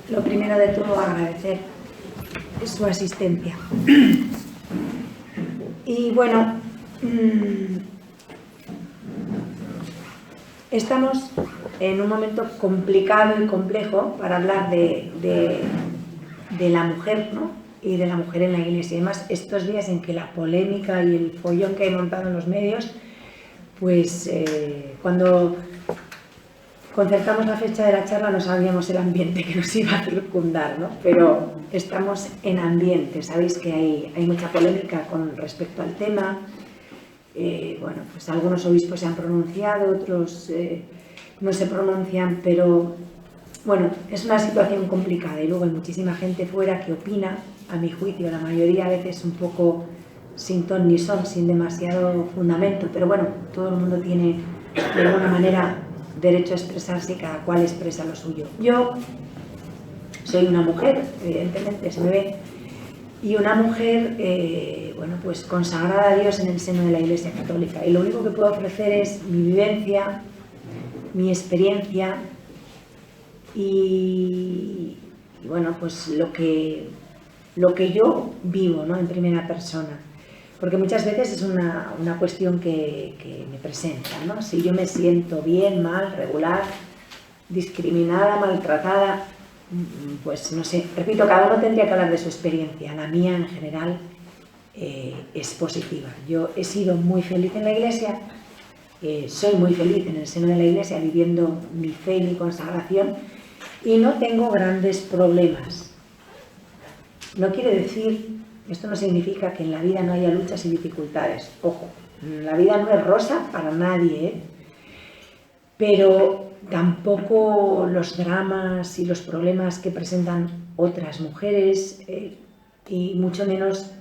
lo primero de todo agradecer su asistencia. Y bueno, estamos en un momento complicado y complejo para hablar de la mujer, ¿no? Y de la mujer en la Iglesia. Y además, estos días en que la polémica y el follón que hay montado en los medios, pues cuando concertamos la fecha de la charla no sabíamos el ambiente que nos iba a circundar, ¿no? Pero estamos en ambiente, sabéis que hay mucha polémica con respecto al tema. Bueno, pues algunos obispos se han pronunciado, otros no se pronuncian, pero bueno, es una situación complicada y luego hay muchísima gente fuera que opina, a mi juicio, la mayoría a veces un poco sin ton ni son, sin demasiado fundamento, pero bueno, todo el mundo tiene de alguna manera derecho a expresarse y cada cual expresa lo suyo. Yo soy una mujer, evidentemente se me ve, y una mujer, bueno, pues consagrada a Dios en el seno de la Iglesia Católica. Y lo único que puedo ofrecer es mi vivencia, mi experiencia y bueno, pues lo que yo vivo, ¿no? En primera persona. Porque muchas veces es una cuestión que me presenta, ¿no? Si yo me siento bien, mal, regular, discriminada, maltratada, pues no sé, repito, cada uno tendría que hablar de su experiencia. La mía en general es positiva. Yo he sido muy feliz en la Iglesia, soy muy feliz en el seno de la Iglesia viviendo mi fe y mi consagración y no tengo grandes problemas. No quiere decir, esto no significa que en la vida no haya luchas y dificultades. Ojo, la vida no es rosa para nadie, ¿eh? Pero tampoco los dramas y los problemas que presentan otras mujeres y mucho menos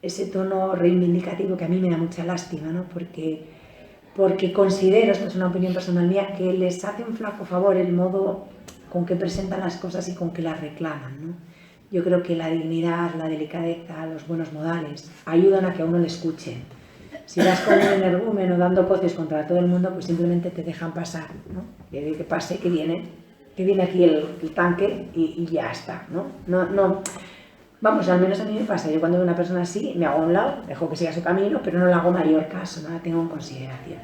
ese tono reivindicativo que a mí me da mucha lástima, ¿no? Porque considero, esto es una opinión personal mía, que les hace un flaco favor el modo con que presentan las cosas y con que las reclaman, ¿no? Yo creo que la dignidad, la delicadeza, los buenos modales ayudan a que a uno le escuchen. Si vas con un energúmeno dando coces contra todo el mundo, pues simplemente te dejan pasar, ¿no? Y que pase, que viene aquí el tanque y ya está, ¿no? No, vamos, al menos a mí me pasa. Yo cuando veo a una persona así, me hago a un lado, dejo que siga su camino, pero no le hago mayor caso, no la tengo en consideración.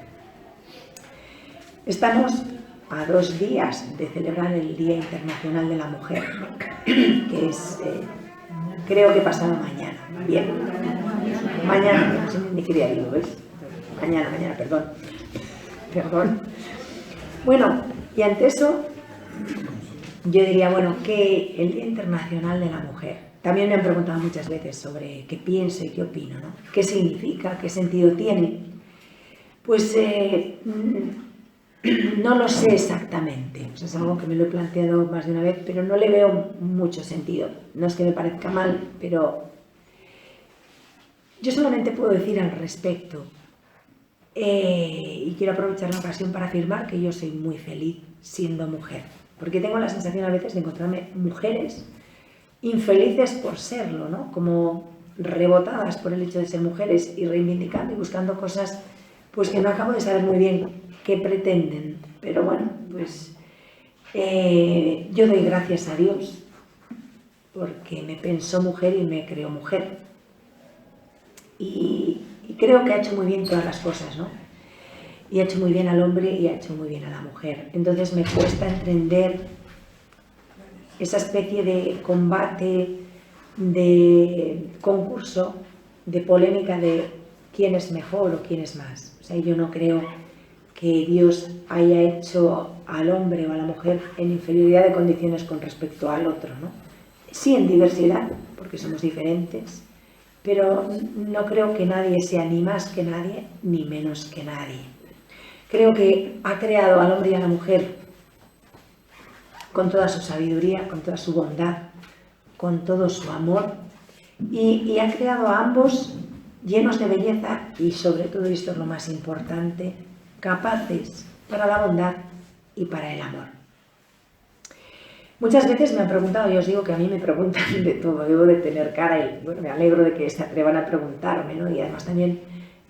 Estamos a 2 días de celebrar el Día Internacional de la Mujer, que es, creo que pasado mañana. Bien, mañana, no sé ni qué día digo, ¿ves? Mañana, perdón. Bueno, y ante eso, yo diría, bueno, que el Día Internacional de la Mujer, también me han preguntado muchas veces sobre qué pienso y qué opino, ¿no? ¿Qué significa? ¿Qué sentido tiene? Pues no lo sé exactamente, es algo que me lo he planteado más de una vez, pero no le veo mucho sentido. No es que me parezca mal, pero yo solamente puedo decir al respecto, y quiero aprovechar la ocasión para afirmar que yo soy muy feliz siendo mujer, porque tengo la sensación a veces de encontrarme mujeres infelices por serlo, ¿no? Como rebotadas por el hecho de ser mujeres y reivindicando y buscando cosas pues que no acabo de saber muy bien qué pretenden, pero bueno, pues yo doy gracias a Dios porque me pensó mujer y me creó mujer y creo que ha hecho muy bien todas las cosas, ¿no? Y ha hecho muy bien al hombre y ha hecho muy bien a la mujer. Entonces me cuesta entender esa especie de combate, de concurso, de polémica de quién es mejor o quién es más. O sea, yo no creo que Dios haya hecho al hombre o a la mujer en inferioridad de condiciones con respecto al otro, ¿no? Sí en diversidad, porque somos diferentes, pero no creo que nadie sea ni más que nadie ni menos que nadie. Creo que ha creado al hombre y a la mujer con toda su sabiduría, con toda su bondad, con todo su amor y ha creado a ambos llenos de belleza y sobre todo, y esto es lo más importante, capaces para la bondad y para el amor. Muchas veces me han preguntado, y os digo que a mí me preguntan de todo, debo de tener cara y bueno, me alegro de que se atrevan a preguntarme, ¿no? Y además también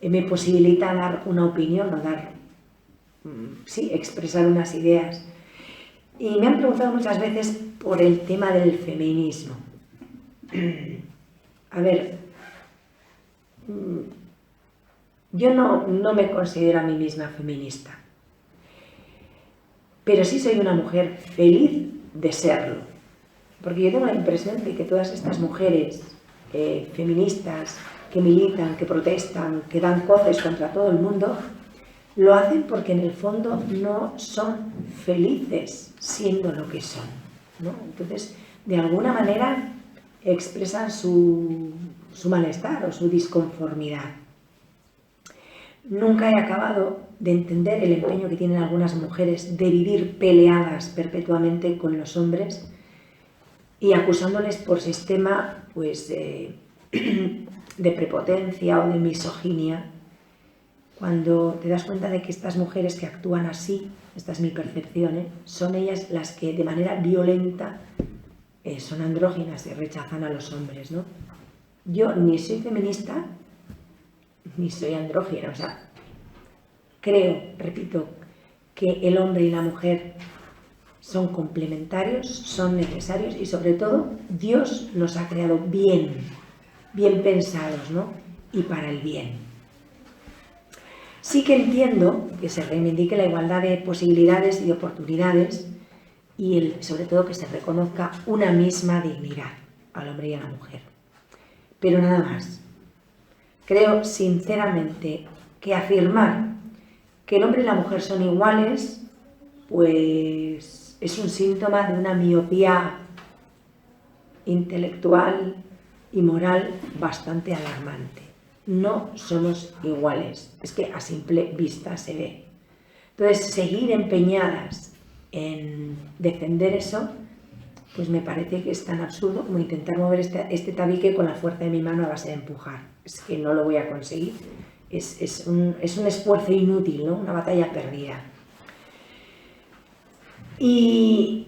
me posibilita dar una opinión o expresar unas ideas. Y me han preguntado muchas veces por el tema del feminismo. A ver, yo no me considero a mí misma feminista, pero sí soy una mujer feliz de serlo, porque yo tengo la impresión de que todas estas mujeres feministas que militan, que protestan, que dan coces contra todo el mundo, lo hacen porque en el fondo no son felices siendo lo que son, ¿no? Entonces, de alguna manera expresan su malestar o su disconformidad. Nunca he acabado de entender el empeño que tienen algunas mujeres de vivir peleadas perpetuamente con los hombres y acusándoles por sistema pues, de prepotencia o de misoginia, cuando te das cuenta de que estas mujeres que actúan así, esta es mi percepción, son ellas las que de manera violenta son andróginas y rechazan a los hombres, ¿no? Yo ni soy feminista ni soy andrógina, o sea, creo, repito, que el hombre y la mujer son complementarios, son necesarios y sobre todo Dios los ha creado bien pensados, ¿no? Y para el bien. Sí que entiendo que se reivindique la igualdad de posibilidades y de oportunidades y sobre todo que se reconozca una misma dignidad al hombre y a la mujer. Pero nada más. Creo sinceramente que afirmar que el hombre y la mujer son iguales, pues es un síntoma de una miopía intelectual y moral bastante alarmante. No somos iguales, es que a simple vista se ve. Entonces, seguir empeñadas en defender eso, pues me parece que es tan absurdo como intentar mover este tabique con la fuerza de mi mano a base de empujar. Es que no lo voy a conseguir. Es un esfuerzo inútil, ¿no? Una batalla perdida. Y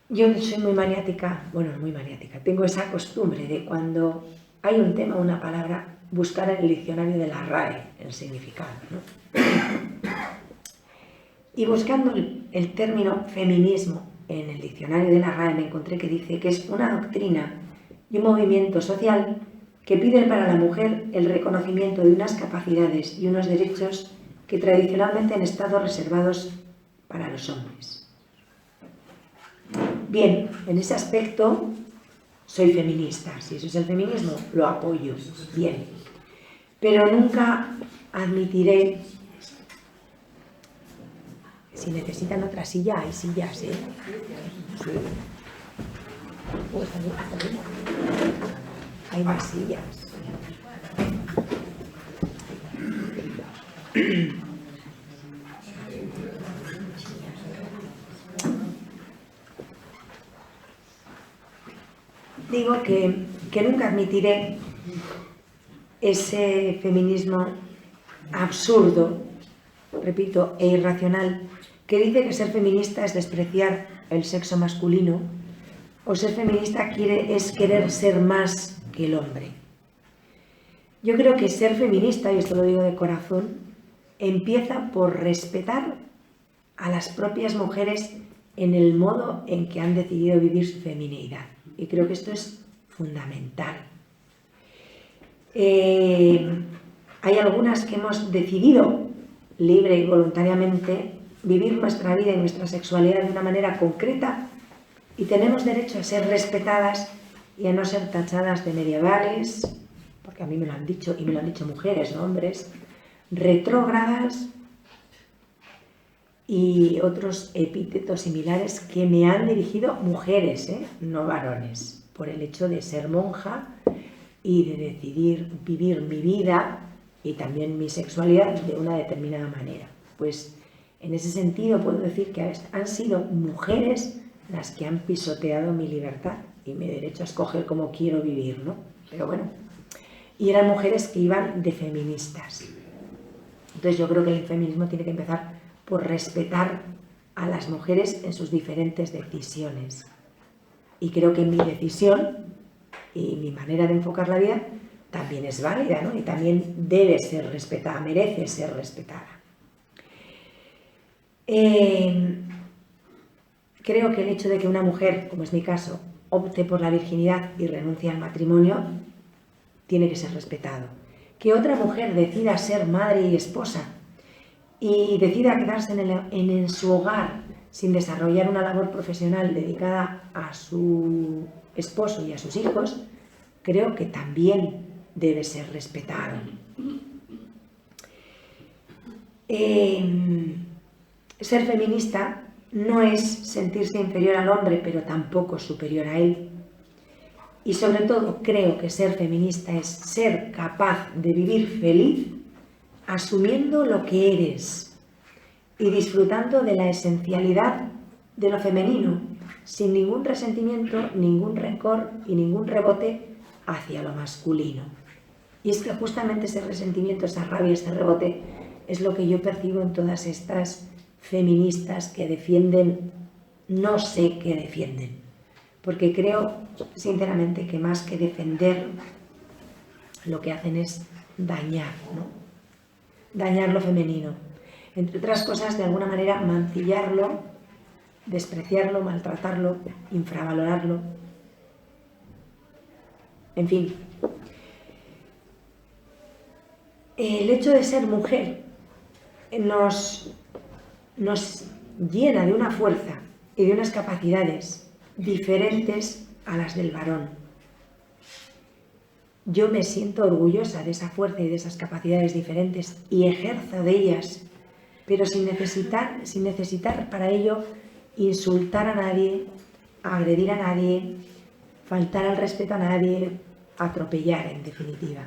yo soy muy maniática, tengo esa costumbre de cuando hay un tema, una palabra, buscar en el diccionario de la RAE el significado, ¿no? Y buscando el término feminismo en el diccionario de la RAE me encontré que dice que es una doctrina y un movimiento social que piden para la mujer el reconocimiento de unas capacidades y unos derechos que tradicionalmente han estado reservados para los hombres. Bien, en ese aspecto soy feminista. Si eso es el feminismo, lo apoyo. Bien. Pero nunca admitiré... Si necesitan otra silla, hay sillas, ¿eh? Sí. Hay más sillas. Digo que nunca admitiré ese feminismo absurdo, repito, e irracional, que dice que ser feminista es despreciar el sexo masculino o ser feminista es querer ser más que el hombre. Yo creo que ser feminista, y esto lo digo de corazón, empieza por respetar a las propias mujeres en el modo en que han decidido vivir su femineidad. Y creo que esto es fundamental. Hay algunas que hemos decidido libre y voluntariamente vivir nuestra vida y nuestra sexualidad de una manera concreta y tenemos derecho a ser respetadas y a no ser tachadas de medievales, porque a mí me lo han dicho, y me lo han dicho mujeres, no hombres, retrógradas y otros epítetos similares que me han dirigido mujeres, no varones, por el hecho de ser monja y de decidir vivir mi vida y también mi sexualidad de una determinada manera. Pues en ese sentido puedo decir que han sido mujeres las que han pisoteado mi libertad y mi derecho a escoger cómo quiero vivir, ¿no? Pero bueno, y eran mujeres que iban de feministas. Entonces yo creo que el feminismo tiene que empezar por respetar a las mujeres en sus diferentes decisiones. Y creo que mi decisión y mi manera de enfocar la vida también es válida, ¿no? Y también debe ser respetada, merece ser respetada. creo que el hecho de que una mujer, como es mi caso, opte por la virginidad y renuncie al matrimonio, tiene que ser respetado. Que otra mujer decida ser madre y esposa y decida quedarse en su hogar sin desarrollar una labor profesional dedicada a su esposo y a sus hijos, creo que también debe ser respetado. Ser feminista no es sentirse inferior al hombre, pero tampoco superior a él. Y sobre todo creo que ser feminista es ser capaz de vivir feliz asumiendo lo que eres y disfrutando de la esencialidad de lo femenino, sin ningún resentimiento, ningún rencor y ningún rebote hacia lo masculino. Y es que justamente ese resentimiento, esa rabia, ese rebote, es lo que yo percibo en todas estas feministas que defienden, no sé qué defienden, porque creo sinceramente que más que defender, lo que hacen es dañar, ¿no? Dañar lo femenino. Entre otras cosas, de alguna manera, mancillarlo, despreciarlo, maltratarlo, infravalorarlo. En fin. El hecho de ser mujer nos llena de una fuerza y de unas capacidades diferentes a las del varón. Yo me siento orgullosa de esa fuerza y de esas capacidades diferentes y ejerzo de ellas, pero sin necesitar para ello insultar a nadie, agredir a nadie, faltar al respeto a nadie, atropellar en definitiva.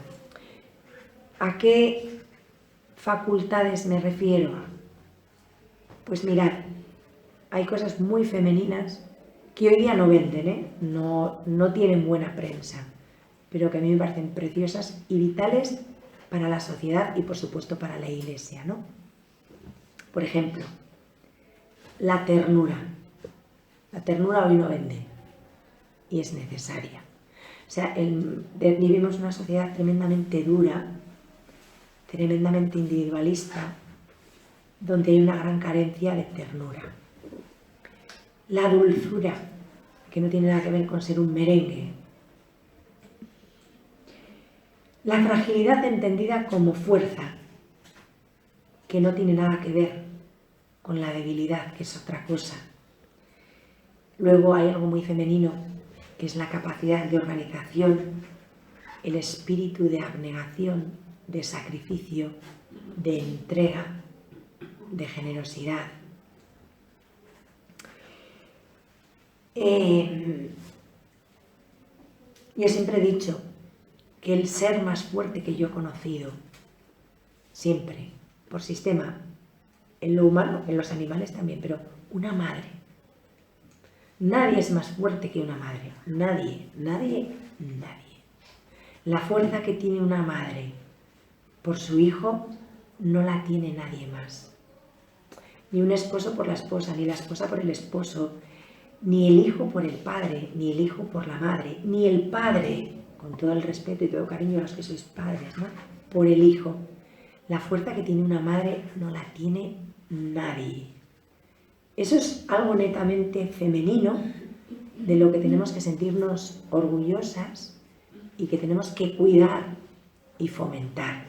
¿A qué facultades me refiero? Pues mirad, hay cosas muy femeninas que hoy día no venden, no tienen buena prensa, pero que a mí me parecen preciosas y vitales para la sociedad y por supuesto para la Iglesia, ¿no? Por ejemplo, la ternura. La ternura hoy no vende y es necesaria. O sea, vivimos una sociedad tremendamente dura, tremendamente individualista, donde hay una gran carencia de ternura. La dulzura, que no tiene nada que ver con ser un merengue. La fragilidad entendida como fuerza, que no tiene nada que ver con la debilidad, que es otra cosa. Luego hay algo muy femenino, que es la capacidad de organización, el espíritu de abnegación, de sacrificio, de entrega, de generosidad. Yo siempre he dicho que el ser más fuerte que yo he conocido, siempre, por sistema, en lo humano, en los animales también, pero una madre. Nadie es más fuerte que una madre. Nadie. La fuerza que tiene una madre por su hijo no la tiene nadie más. Ni un esposo por la esposa, ni la esposa por el esposo, ni el hijo por el padre, ni el hijo por la madre, ni el padre, con todo el respeto y todo cariño a los que sois padres, ¿no?, por el hijo. La fuerza que tiene una madre no la tiene nadie. Eso es algo netamente femenino, de lo que tenemos que sentirnos orgullosas y que tenemos que cuidar y fomentar.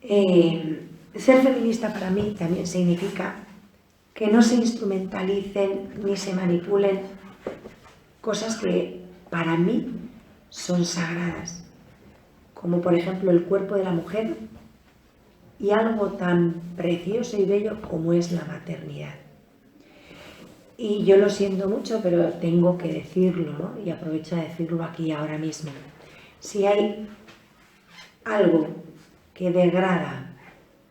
Ser feminista para mí también significa que no se instrumentalicen ni se manipulen cosas que para mí son sagradas, como por ejemplo el cuerpo de la mujer y algo tan precioso y bello como es la maternidad. Y yo lo siento mucho, pero tengo que decirlo, ¿no? Y aprovecho de decirlo aquí ahora mismo. Si hay algo que degrada,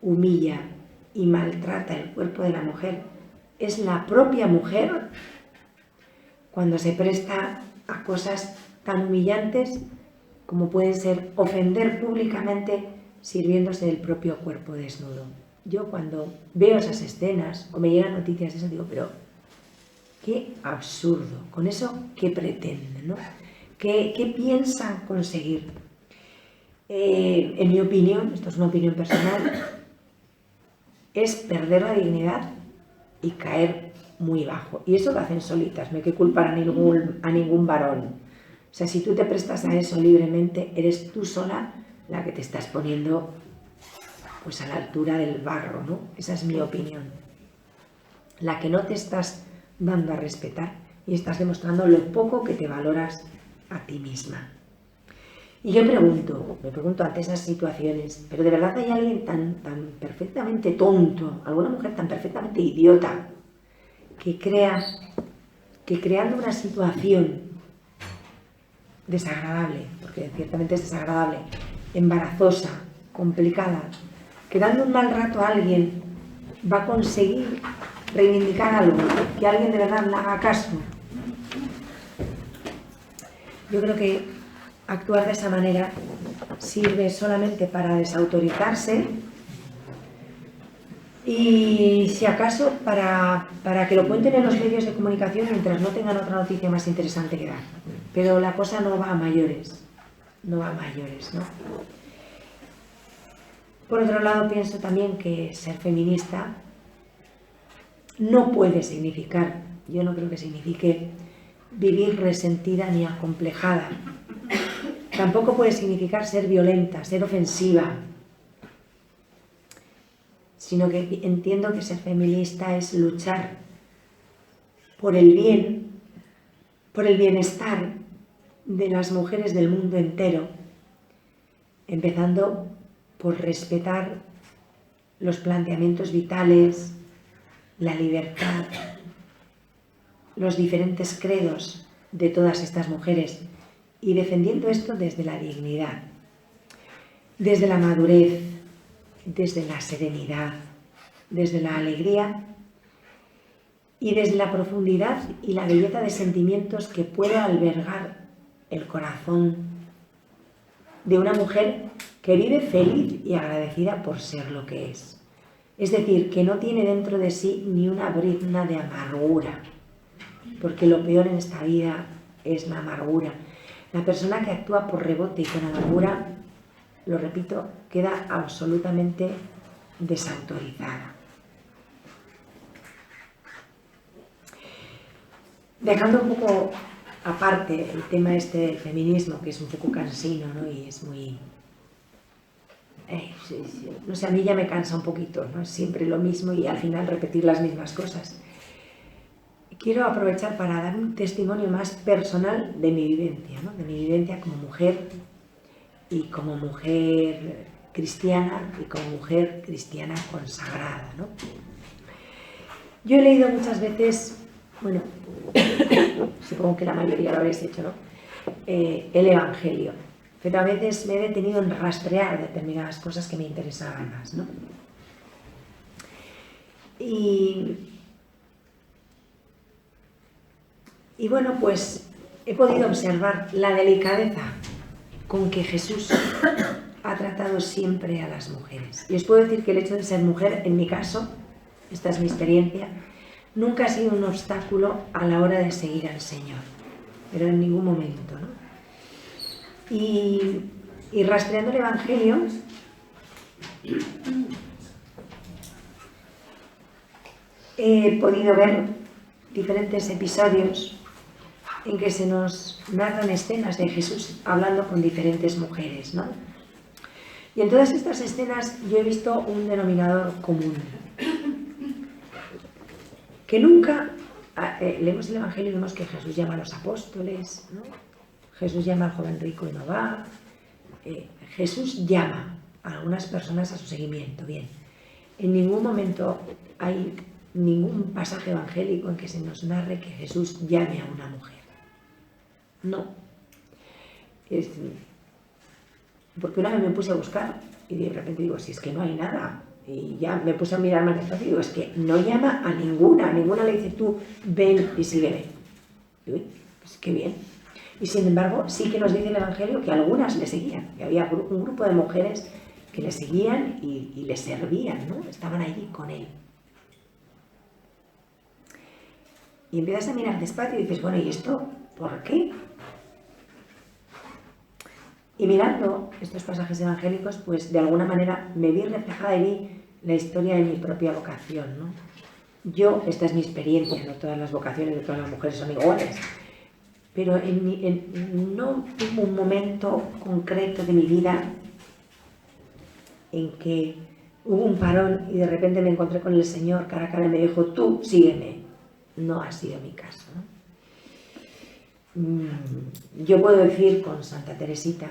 humilla y maltrata el cuerpo de la mujer, es la propia mujer cuando se presta a cosas tan humillantes como pueden ser ofender públicamente sirviéndose del propio cuerpo desnudo. Yo cuando veo esas escenas o me llegan noticias de eso digo, pero qué absurdo, con eso qué pretenden, ¿no? ¿Qué piensan conseguir? En mi opinión, esto es una opinión personal, es perder la dignidad y caer muy bajo. Y eso lo hacen solitas, no hay que culpar a ningún varón. O sea, si tú te prestas a eso libremente, eres tú sola la que te estás poniendo pues a la altura del barro, ¿no? Esa es mi opinión. La que no te estás dando a respetar y estás demostrando lo poco que te valoras a ti misma. Y yo me pregunto ante esas situaciones, pero de verdad hay alguien tan perfectamente tonto, alguna mujer tan perfectamente idiota, que crea que creando una situación desagradable, porque ciertamente es desagradable, embarazosa, complicada, que dando un mal rato a alguien va a conseguir reivindicar algo, que alguien de verdad le haga caso. Yo creo que actuar de esa manera sirve solamente para desautorizarse y, si acaso, para que lo cuenten en los medios de comunicación mientras no tengan otra noticia más interesante que dar. Pero la cosa no va a mayores, ¿no? Por otro lado, pienso también que ser feminista no puede significar, yo no creo que signifique vivir resentida ni acomplejada. Tampoco puede significar ser violenta, ser ofensiva, sino que entiendo que ser feminista es luchar por el bien, por el bienestar de las mujeres del mundo entero, empezando por respetar los planteamientos vitales, la libertad, los diferentes credos de todas estas mujeres, y defendiendo esto desde la dignidad, desde la madurez, desde la serenidad, desde la alegría y desde la profundidad y la belleza de sentimientos que puede albergar el corazón de una mujer que vive feliz y agradecida por ser lo que es. Es decir, que no tiene dentro de sí ni una brizna de amargura, porque lo peor en esta vida es la amargura. La persona que actúa por rebote y con amargura, lo repito, queda absolutamente desautorizada. Dejando un poco aparte el tema este del feminismo, que es un poco cansino, ¿no? Y es muy... no sé, a mí ya me cansa un poquito, ¿no? Es siempre lo mismo y al final repetir las mismas cosas. Quiero aprovechar para dar un testimonio más personal de mi vivencia, ¿no? De mi vivencia como mujer y como mujer cristiana y como mujer cristiana consagrada, ¿no? Yo he leído muchas veces, bueno, supongo que la mayoría lo habéis hecho, ¿no? El Evangelio, pero a veces me he detenido en rastrear determinadas cosas que me interesaban más, ¿no? Y bueno, pues he podido observar la delicadeza con que Jesús ha tratado siempre a las mujeres. Y os puedo decir que el hecho de ser mujer, en mi caso, esta es mi experiencia, nunca ha sido un obstáculo a la hora de seguir al Señor, pero en ningún momento, ¿no? Y rastreando el Evangelio, he podido ver diferentes episodios en que se nos narran escenas de Jesús hablando con diferentes mujeres, ¿no? Y en todas estas escenas yo he visto un denominador común, que nunca leemos el Evangelio y vemos que Jesús llama a los apóstoles, ¿no? Jesús llama al joven rico y no va. Jesús llama a algunas personas a su seguimiento, bien. En ningún momento hay ningún pasaje evangélico en que se nos narre que Jesús llame a una mujer. No. Porque una vez me puse a buscar y de repente digo, si es que no hay nada. Y ya me puse a mirar más despacio y digo, es que no llama a ninguna le dice tú, ven y sígueme. Y uy, pues qué bien. Y sin embargo, sí que nos dice el Evangelio que algunas le seguían, que había un grupo de mujeres que le seguían y le servían, ¿no? Estaban allí con él. Y empiezas a mirar despacio y dices, bueno, ¿y esto por qué? Y mirando estos pasajes evangélicos, pues de alguna manera me vi reflejada y vi la historia de mi propia vocación, ¿no? esta es mi experiencia, no todas las vocaciones de todas las mujeres son iguales, pero no hubo un momento concreto de mi vida en que hubo un parón y de repente me encontré con el Señor cara a cara y me dijo, tú sígueme. No ha sido mi caso, ¿no? Yo puedo decir con Santa Teresita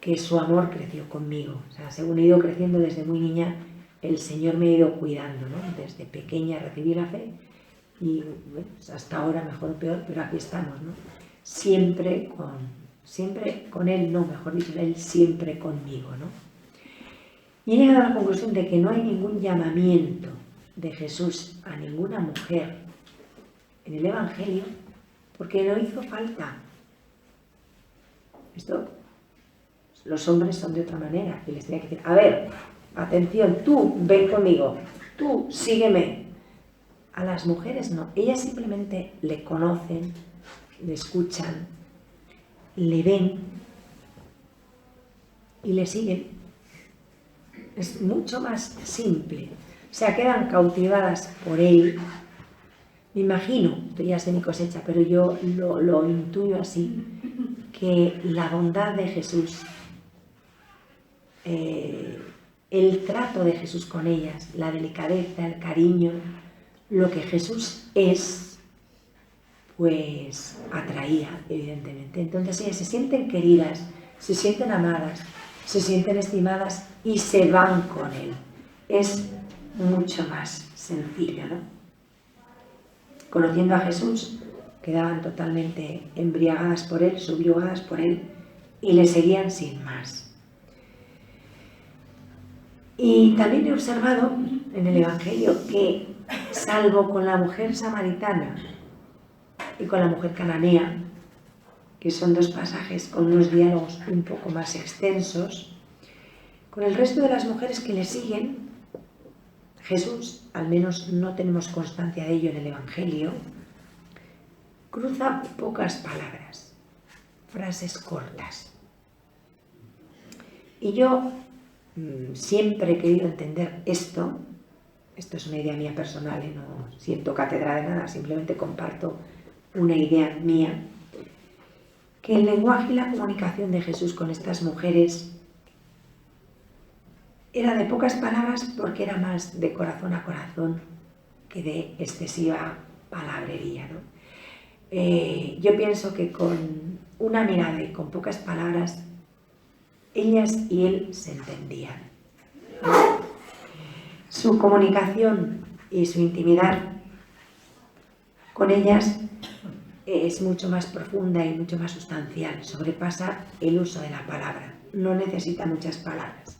que su amor creció conmigo. O sea, según he ido creciendo desde muy niña, el Señor me ha ido cuidando, ¿no? Desde pequeña recibí la fe y bueno, hasta ahora, mejor o peor, pero aquí estamos, ¿no? Siempre con Él, no, mejor dicho, Él siempre conmigo, ¿no? Y he llegado a la conclusión de que no hay ningún llamamiento de Jesús a ninguna mujer en el Evangelio porque no hizo falta. Esto, los hombres son de otra manera y les tenía que decir, a ver, atención, tú ven conmigo, tú sígueme. A las mujeres no, ellas simplemente le conocen, le escuchan, le ven y le siguen. Es mucho más simple. O sea, quedan cautivadas por él. Me imagino, esto ya sé mi cosecha, pero yo lo intuyo así, que la bondad de Jesús, el trato de Jesús con ellas, la delicadeza, el cariño, lo que Jesús es, pues atraía, evidentemente. Entonces ellas se sienten queridas, se sienten amadas, se sienten estimadas y se van con él. Es mucho más sencillo, ¿no? Conociendo a Jesús, quedaban totalmente embriagadas por él, subyugadas por él y le seguían sin más. Y también he observado en el Evangelio que, salvo con la mujer samaritana y con la mujer cananea, que son dos pasajes con unos diálogos un poco más extensos, con el resto de las mujeres que le siguen, Jesús, al menos no tenemos constancia de ello en el Evangelio, cruza pocas palabras, frases cortas. Y yo siempre he querido entender esto es una idea mía personal, no siento cátedra de nada, simplemente comparto una idea mía, que el lenguaje y la comunicación de Jesús con estas mujeres era de pocas palabras porque era más de corazón a corazón que de excesiva palabrería, ¿no? Yo pienso que con una mirada y con pocas palabras, ellas y él se entendían. Su comunicación y su intimidad con ellas es mucho más profunda y mucho más sustancial, sobrepasa el uso de la palabra, no necesita muchas palabras.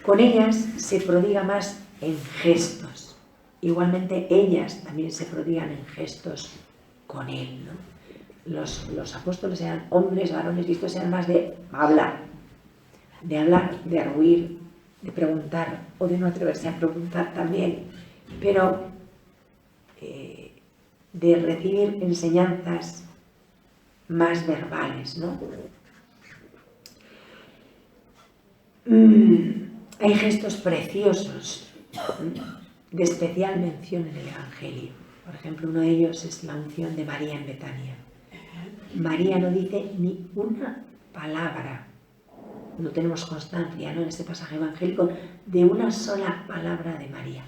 Con ellas se prodiga más en gestos, igualmente ellas también se prodigan en gestos con él, ¿no? Los apóstoles eran hombres, varones vistos, eran más de hablar, de arguir, de preguntar o de no atreverse a preguntar también, pero de recibir enseñanzas más verbales, ¿no? Hay gestos preciosos de especial mención en el Evangelio. Por ejemplo, uno de ellos es la unción de María en Betania. María no dice ni una palabra, no tenemos constancia, ¿no?, en este pasaje evangélico de una sola palabra de María.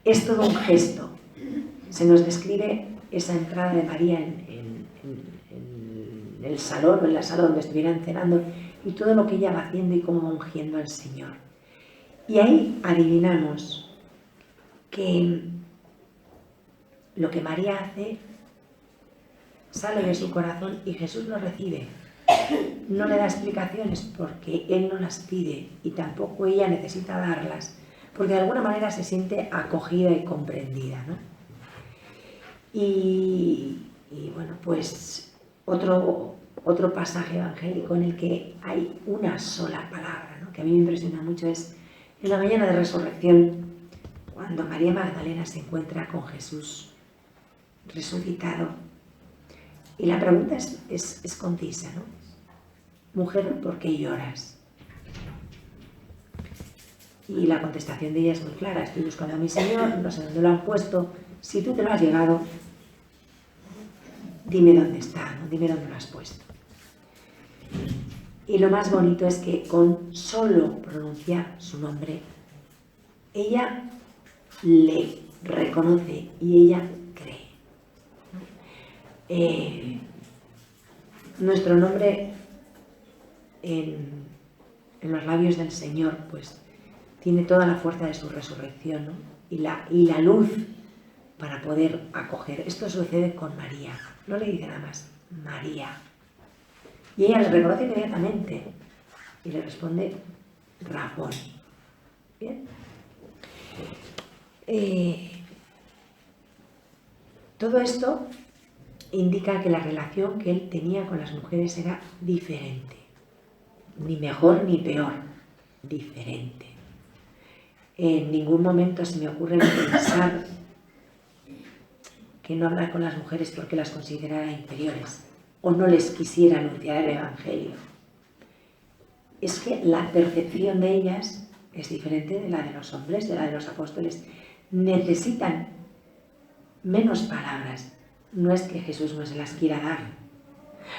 Es todo un gesto. Se nos describe esa entrada de María en el salón o en la sala donde estuvieran cenando y todo lo que ella va haciendo y cómo va ungiendo al Señor. Y ahí adivinamos que lo que María hace sale de su corazón y Jesús lo recibe. No le da explicaciones porque él no las pide y tampoco ella necesita darlas, porque de alguna manera se siente acogida y comprendida, ¿no? Y bueno, pues otro pasaje evangélico en el que hay una sola palabra, ¿no?, que a mí me impresiona mucho, es en la mañana de resurrección, cuando María Magdalena se encuentra con Jesús resucitado. Y la pregunta es concisa, ¿no? Mujer, ¿por qué lloras? Y la contestación de ella es muy clara: estoy buscando a mi Señor, no sé dónde lo han puesto, si tú te lo has llevado, dime dónde está, ¿no? Dime dónde lo has puesto. Y lo más bonito es que con solo pronunciar su nombre, ella le reconoce y ella cree. Nuestro nombre en los labios del Señor, pues tiene toda la fuerza de su resurrección, ¿no? y la luz para poder acoger. Esto sucede con María, no le dice nada más, María. Y ella le reconoce inmediatamente y le responde, Rabón. ¿Bien? Todo esto indica que la relación que él tenía con las mujeres era diferente. Ni mejor ni peor, diferente. En ningún momento se me ocurre pensar que no habla con las mujeres porque las considerara inferiores o no les quisiera anunciar el Evangelio. Es que la percepción de ellas es diferente de la de los hombres, de la de los apóstoles. Necesitan menos palabras. No es que Jesús no se las quiera dar.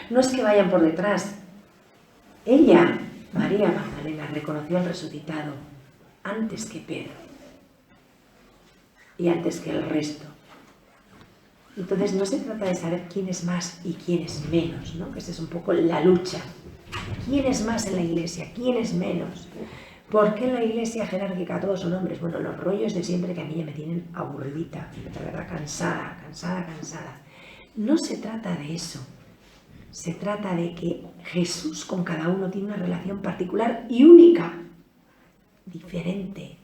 No es que vayan por detrás. Ella, María Magdalena, reconoció al resucitado antes que Pedro y antes que el resto. Entonces no se trata de saber quién es más y quién es menos, ¿no? Que esa es un poco la lucha. ¿Quién es más en la iglesia? ¿Quién es menos? ¿Por qué en la iglesia jerárquica todos son hombres? Bueno, los rollos de siempre que a mí ya me tienen aburridita, de verdad, cansada. No se trata de eso. Se trata de que Jesús con cada uno tiene una relación particular y única, diferente,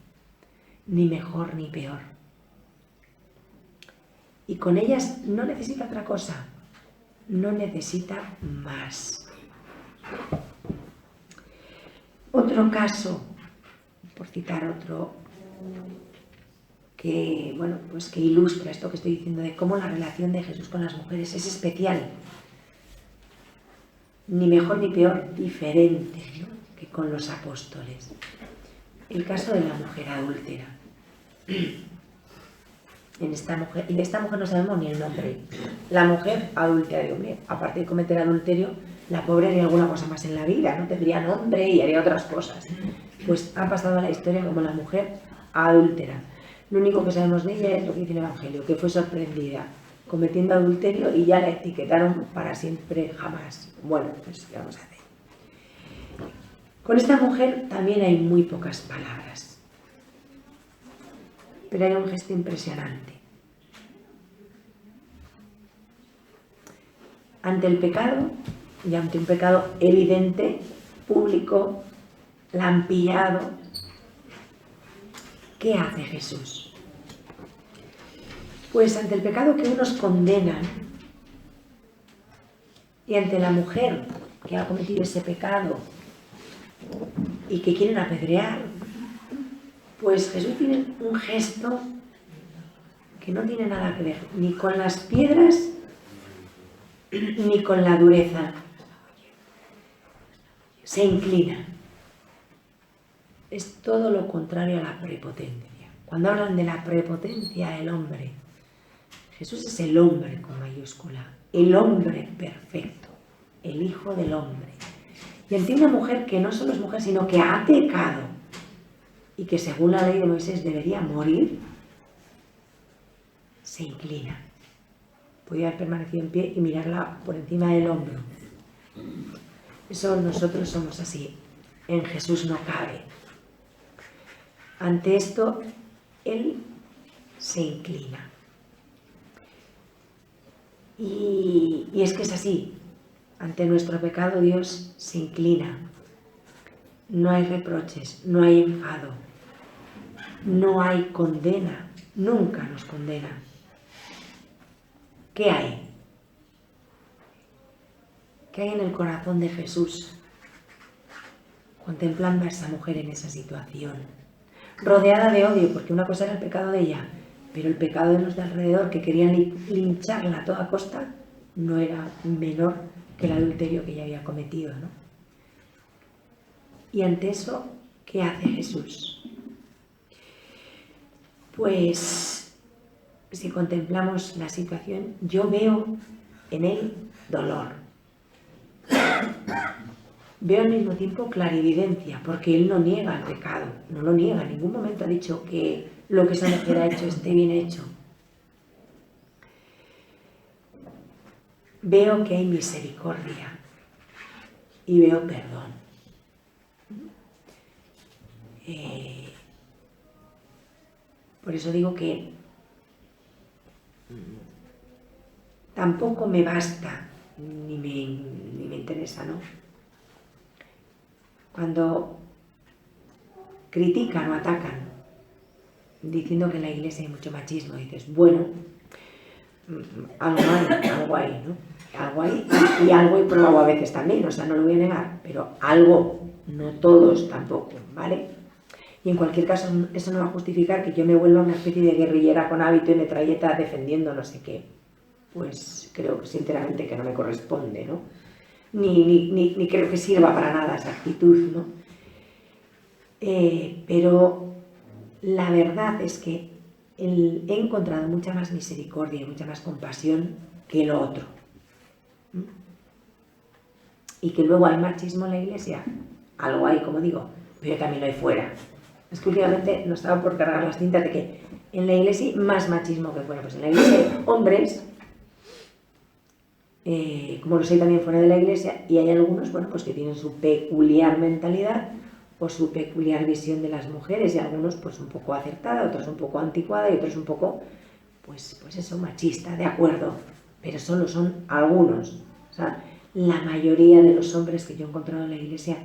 ni mejor ni peor. Y con ellas no necesita otra cosa, no necesita más. Otro caso, por citar otro, que, bueno, pues que ilustra esto que estoy diciendo de cómo la relación de Jesús con las mujeres es especial. Ni mejor ni peor, diferente, ¿no? Que con los apóstoles. El caso de la mujer adúltera. De esta mujer no sabemos ni el nombre. La mujer adúltera, digo, hombre, aparte de cometer adulterio, la pobre haría alguna cosa más en la vida, no tendría nombre y haría otras cosas. Pues ha pasado a la historia como la mujer adúltera. Lo único que sabemos de ella es lo que dice el Evangelio, que fue sorprendida cometiendo adulterio y ya la etiquetaron para siempre, jamás. Bueno, pues ¿qué vamos a hacer? Con esta mujer también hay muy pocas palabras, pero hay un gesto impresionante. Ante el pecado, y ante un pecado evidente, público, la han pillado, ¿qué hace Jesús? Pues ante el pecado que unos condenan y ante la mujer que ha cometido ese pecado y que quieren apedrear, pues Jesús tiene un gesto que no tiene nada que ver ni con las piedras ni con la dureza. Se inclina. Es todo lo contrario a la prepotencia. Cuando hablan de la prepotencia del hombre, Jesús es el hombre con mayúscula, el hombre perfecto, el Hijo del Hombre. Y ante una mujer que no solo es mujer, sino que ha pecado y que según la ley de Moisés debería morir, se inclina. Podía haber permanecido en pie y mirarla por encima del hombro. Eso nosotros somos así. En Jesús no cabe. Ante esto, Él se inclina. Y es que es así. Ante nuestro pecado Dios se inclina. No hay reproches, no hay enfado, no hay condena. Nunca nos condena. ¿Qué hay? ¿Qué hay en el corazón de Jesús contemplando a esa mujer en esa situación? Rodeada de odio, porque una cosa era el pecado de ella, pero el pecado de los de alrededor que querían lincharla a toda costa no era menor que el adulterio que ella había cometido, ¿no? Y ante eso, ¿qué hace Jesús? Pues si contemplamos la situación, yo veo en él dolor. Veo al mismo tiempo clarividencia, porque él no niega el pecado, no lo niega, en ningún momento ha dicho que lo que esa mujer ha hecho esté bien hecho. Veo que hay misericordia y veo perdón. Por eso digo que tampoco me basta ni me interesa, ¿no? Cuando critican o atacan diciendo que en la iglesia hay mucho machismo, dices, bueno, algo hay, ¿no? Algo hay, y algo he probado a veces también, o sea, no lo voy a negar, pero algo, no todos tampoco, ¿vale? Y en cualquier caso, eso no va a justificar que yo me vuelva una especie de guerrillera con hábito y metralleta defendiendo no sé qué. Pues creo sinceramente que no me corresponde, ¿no? Ni creo que sirva para nada esa actitud, ¿no? Pero la verdad es que he encontrado mucha más misericordia y mucha más compasión que lo otro. Y que luego hay machismo en la iglesia, algo hay, como digo, pero también lo hay fuera. Es que últimamente nos estaba por cargar las tintas de que en la iglesia hay más machismo que fuera. Pues en la iglesia hay hombres, como los hay también fuera de la iglesia, y hay algunos, bueno, pues que tienen su peculiar mentalidad o su peculiar visión de las mujeres, y algunos pues un poco acertada, otros un poco anticuada y otros un poco, pues eso, machista, de acuerdo, pero solo son algunos. O sea, la mayoría de los hombres que yo he encontrado en la iglesia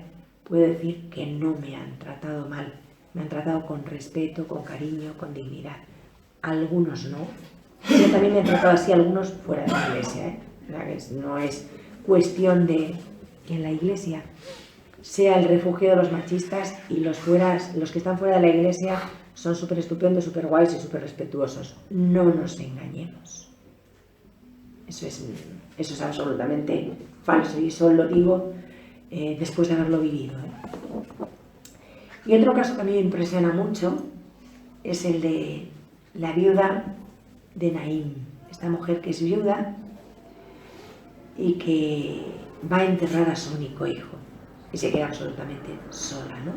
puedo decir que no me han tratado mal, me han tratado con respeto, con cariño, con dignidad. Algunos no, pero también me han tratado así algunos fuera de la iglesia, ¿eh? No es cuestión de que en la iglesia sea el refugio de los machistas y los que están fuera de la iglesia son súper estupendos, súper guays y súper respetuosos. No nos engañemos. Eso es absolutamente falso, y eso lo digo después de haberlo vivido, ¿eh? Y otro caso que a mí me impresiona mucho es el de la viuda de Naín, esta mujer que es viuda y que va a enterrar a su único hijo y se queda absolutamente sola, ¿no?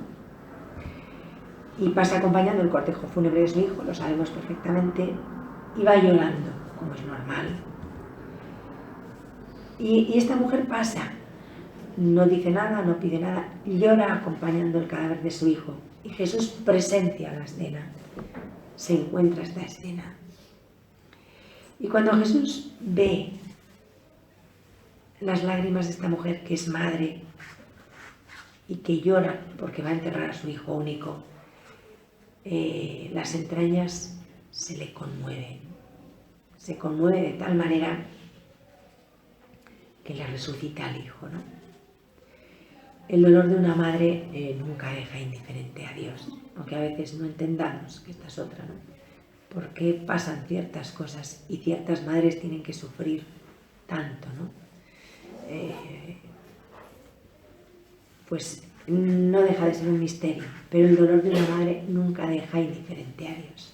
Y pasa acompañando el cortejo fúnebre de su hijo, lo sabemos perfectamente, y va llorando, como es normal. Y esta mujer pasa, no dice nada, no pide nada, llora acompañando el cadáver de su hijo. Y Jesús presencia la escena, se encuentra esta escena. Y cuando Jesús ve las lágrimas de esta mujer, que es madre, y que llora porque va a enterrar a su hijo único, las entrañas se le conmueven. Se conmueve de tal manera que le resucita al hijo, ¿no? El dolor de una madre nunca deja indiferente a Dios, aunque a veces no entendamos que esta es otra, ¿no? ¿Por qué pasan ciertas cosas y ciertas madres tienen que sufrir tanto, ¿no? Pues no deja de ser un misterio, pero el dolor de una madre nunca deja indiferente a Dios.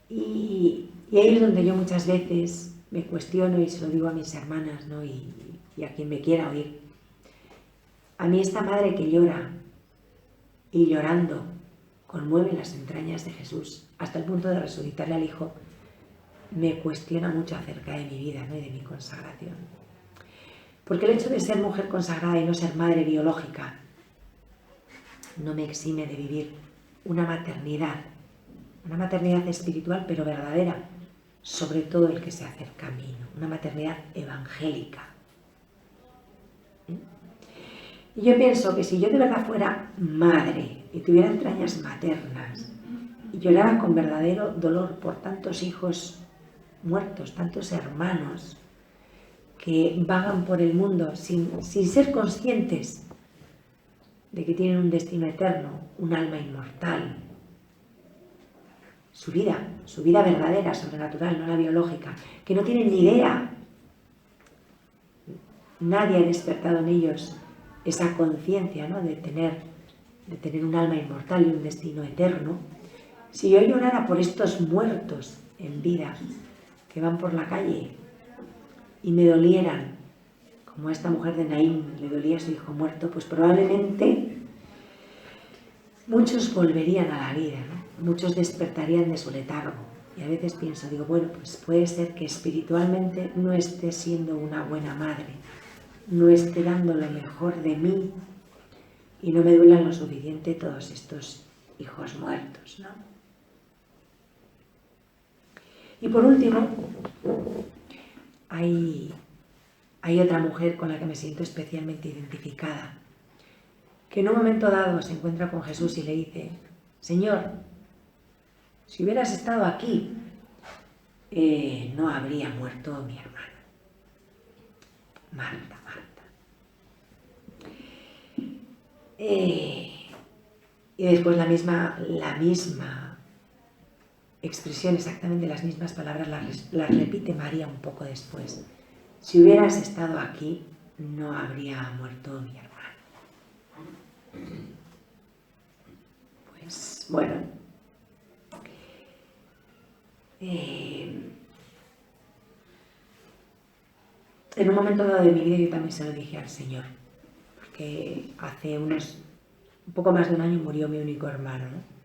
Y ahí es donde yo muchas veces me cuestiono y se lo digo a mis hermanas, ¿no? y a quien me quiera oír. A mí esta madre que llora y llorando conmueve las entrañas de Jesús hasta el punto de resucitarle al hijo, me cuestiona mucho acerca de mi vida, ¿no? Y de mi consagración. Porque el hecho de ser mujer consagrada y no ser madre biológica no me exime de vivir una maternidad espiritual pero verdadera, sobre todo el que se hace el camino, una maternidad evangélica. Y yo pienso que si yo de verdad fuera madre y tuviera entrañas maternas y llorara con verdadero dolor por tantos hijos muertos, tantos hermanos que vagan por el mundo sin ser conscientes de que tienen un destino eterno, un alma inmortal, su vida verdadera, sobrenatural, no la biológica, que no tienen ni idea. Nadie ha despertado en ellos esa conciencia, ¿no? de tener un alma inmortal y un destino eterno. Si yo llorara por estos muertos en vida que van por la calle y me dolieran, como a esta mujer de Naín le dolía a su hijo muerto, pues probablemente muchos volverían a la vida, ¿no? Muchos despertarían de su letargo. Y a veces pienso, digo, bueno, pues puede ser que espiritualmente no esté siendo una buena madre, no esté dando lo mejor de mí y no me duelan lo suficiente todos estos hijos muertos, ¿no? Y por último, hay otra mujer con la que me siento especialmente identificada, que en un momento dado se encuentra con Jesús y le dice, Señor, si hubieras estado aquí, no habría muerto mi hermano. Marta. Y después la misma expresión, exactamente las mismas palabras, las repite María un poco después. Si hubieras estado aquí, no habría muerto mi hermano. Pues bueno, en un momento dado de mi vida yo también se lo dije al Señor, porque hace un poco más de un año murió mi único hermano, ¿no?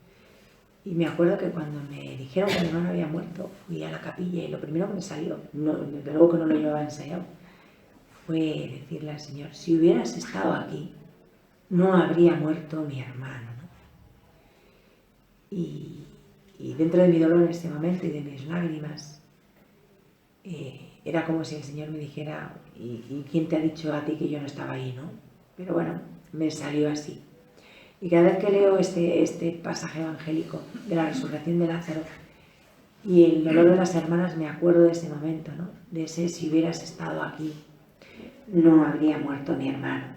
Y me acuerdo que cuando me dijeron que mi hermano había muerto, fui a la capilla y lo primero que me salió, desde luego que no lo llevaba ensayado, fue decirle al Señor, si hubieras estado aquí, no habría muerto mi hermano, ¿no? Y dentro de mi dolor en este momento y de mis lágrimas, era como si el Señor me dijera, ¿y quién te ha dicho a ti que yo no estaba ahí, no? Pero bueno, me salió así. Y cada vez que leo este pasaje evangélico de la resurrección de Lázaro y el dolor de las hermanas, me acuerdo de ese momento, ¿no? De ese, si hubieras estado aquí, no habría muerto mi hermano.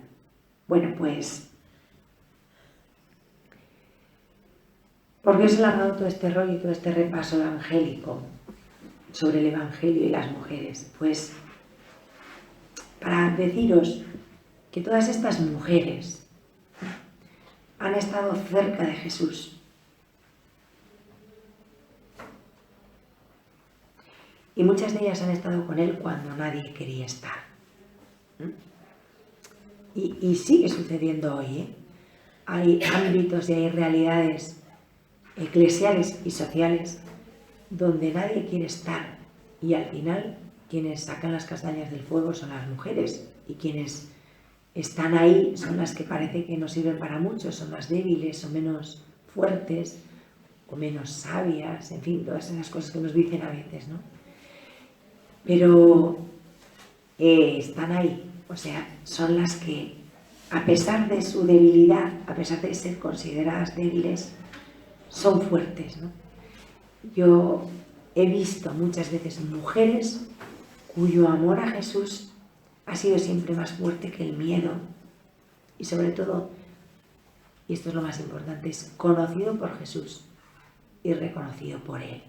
Bueno, pues, ¿por qué os he largado todo este rollo y todo este repaso evangélico sobre el Evangelio y las mujeres? Pues, para deciros que todas estas mujeres han estado cerca de Jesús. Y muchas de ellas han estado con Él cuando nadie quería estar. Y sigue sucediendo hoy, ¿eh? Hay ámbitos y hay realidades eclesiales y sociales donde nadie quiere estar. Y al final, quienes sacan las castañas del fuego son las mujeres. Y quienes están ahí son las que parece que no sirven para mucho, son más débiles o menos fuertes o menos sabias, en fin, todas esas cosas que nos dicen a veces, ¿no? Pero están ahí, o sea, son las que, a pesar de su debilidad, a pesar de ser consideradas débiles, son fuertes, ¿no? Yo he visto muchas veces mujeres cuyo amor a Jesús ha sido siempre más fuerte que el miedo y sobre todo, y esto es lo más importante, es conocido por Jesús y reconocido por Él.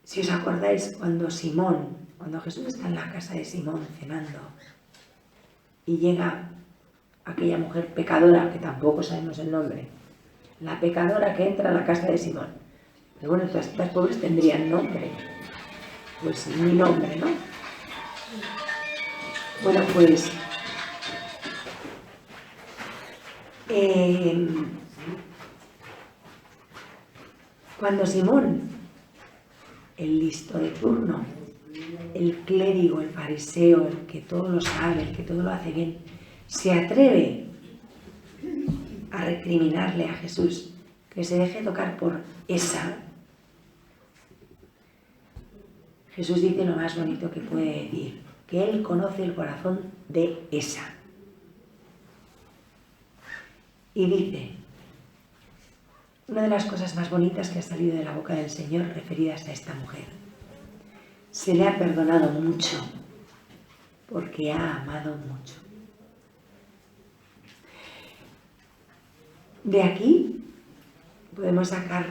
Si os acordáis cuando Jesús está en la casa de Simón cenando y llega aquella mujer pecadora, que tampoco sabemos el nombre, la pecadora que entra a la casa de Simón. Pero bueno, estas pobres tendrían nombre. Pues mi nombre, ¿no? Bueno, pues cuando Simón, el listo de turno, el clérigo, el fariseo, el que todo lo sabe, el que todo lo hace bien, se atreve a recriminarle a Jesús que se deje tocar por esa, Jesús dice lo más bonito que puede decir, que Él conoce el corazón de esa. Y dice, una de las cosas más bonitas que ha salido de la boca del Señor referidas a esta mujer, se le ha perdonado mucho porque ha amado mucho. De aquí podemos sacar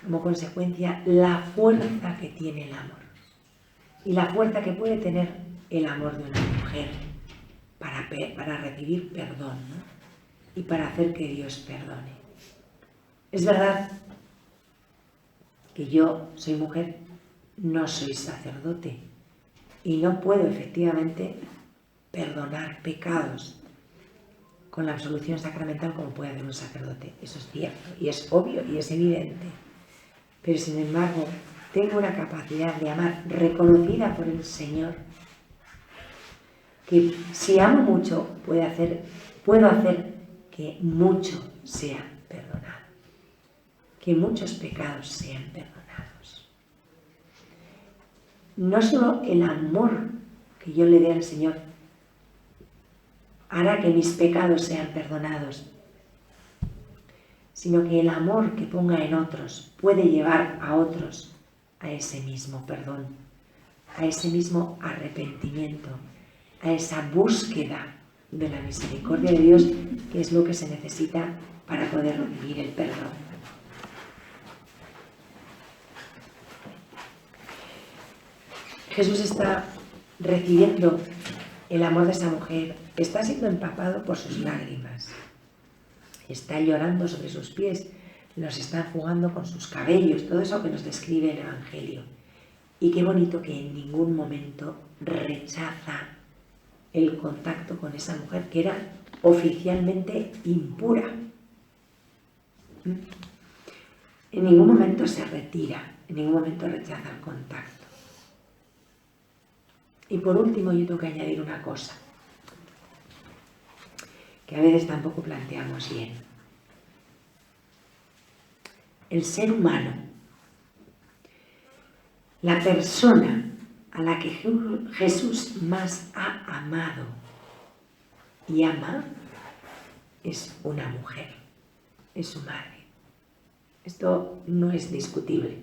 como consecuencia la fuerza que tiene el amor y la fuerza que puede tener el amor de una mujer para recibir perdón, ¿no? Y para hacer que Dios perdone. Es verdad que yo soy mujer, no soy sacerdote y no puedo efectivamente perdonar pecados con la absolución sacramental como puede hacer un sacerdote. Eso es cierto y es obvio y es evidente. Pero sin embargo, tengo una capacidad de amar reconocida por el Señor, que si amo mucho puedo hacer que mucho sea perdonado, que muchos pecados sean perdonados. No solo el amor que yo le dé al Señor hará que mis pecados sean perdonados, sino que el amor que ponga en otros puede llevar a otros a ese mismo perdón, a ese mismo arrepentimiento, a esa búsqueda de la misericordia de Dios, que es lo que se necesita para poder recibir el perdón. Jesús está recibiendo el amor de esa mujer, está siendo empapado por sus lágrimas, está llorando sobre sus pies, los está enjugando con sus cabellos, todo eso que nos describe el Evangelio. Y qué bonito que en ningún momento rechaza el contacto con esa mujer que era oficialmente impura. En ningún momento se retira, en ningún momento rechaza el contacto. Y por último yo tengo que añadir una cosa, que a veces tampoco planteamos bien. El ser humano, la persona a la que Jesús más ha amado y ama, es una mujer, es su madre. Esto no es discutible,